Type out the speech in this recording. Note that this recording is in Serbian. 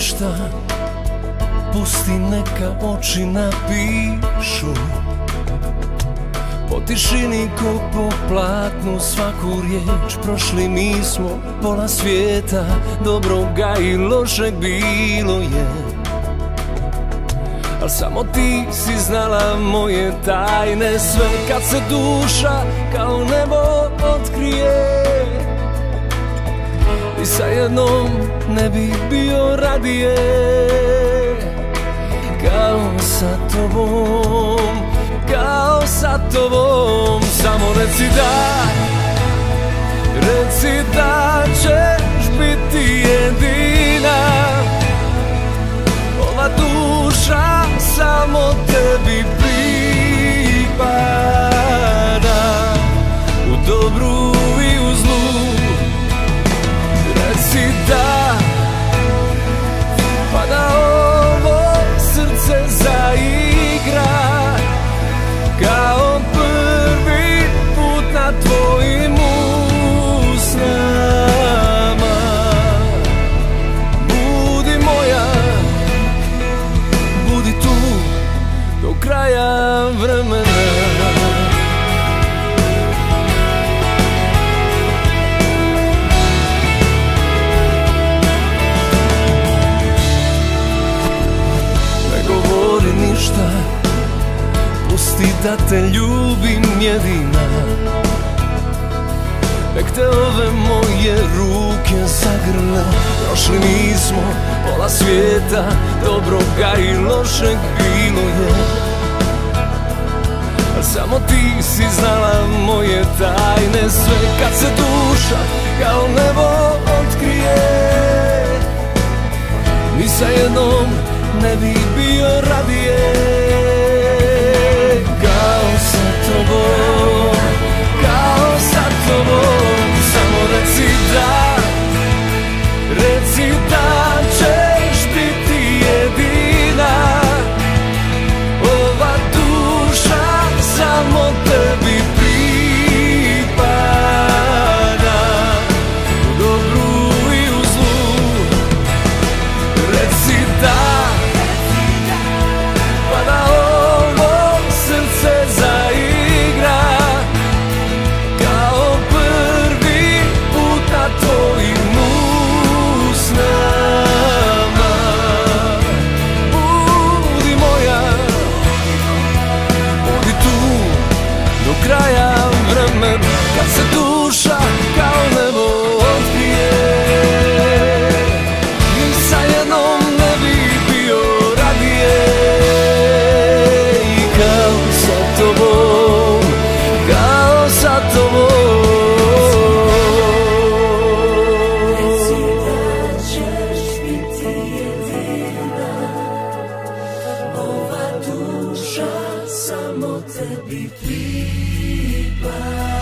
ništa, pusti neka oči napišu. Po tišini ko po platnu svaku riječ. Prošli mi smo pola svijeta, dobroga i lošeg bilo je. Al samo ti si znala moje tajne sve. Kad se duša kao nebo otkrije, i sa jednom ne bih bio radije kao sa tobom, kao sa tobom. Samo reci da ćeš biti jedina. Ova duša samo tebi pripada, u dobru i u zlu. Reci da, pa da ovo srce zaigra kao prvi put na tvojim usnama. Budi moja, budi tu do kraja vremena. Ništa, pusti da te ljubim jedina. Nek te ove moje ruke zagrle. Prošli mi smo pola svijeta, dobroga i lošeg bilo je. Al samo ti si znala moje tajne sve. Kad se duša kao nebo otkrije, ni sa jednom ne bih bio radije kao sa tobom, kao sa tobom. Samo reci da ćeš biti jedina. Ova duša samo tebi pripada, u dobru i u zlu. Reci da, pa da ovo srce zaigra kao prvi put na tvojim usnama. Budi moja, budi tu do kraja vremena. Kad se duša kao nebo otkrije, ni sa jednom ne bi bio radije kao sa tobom, kao sa tobom. Reci da ćeš biti jedina. Ova duša samo tebi pripada.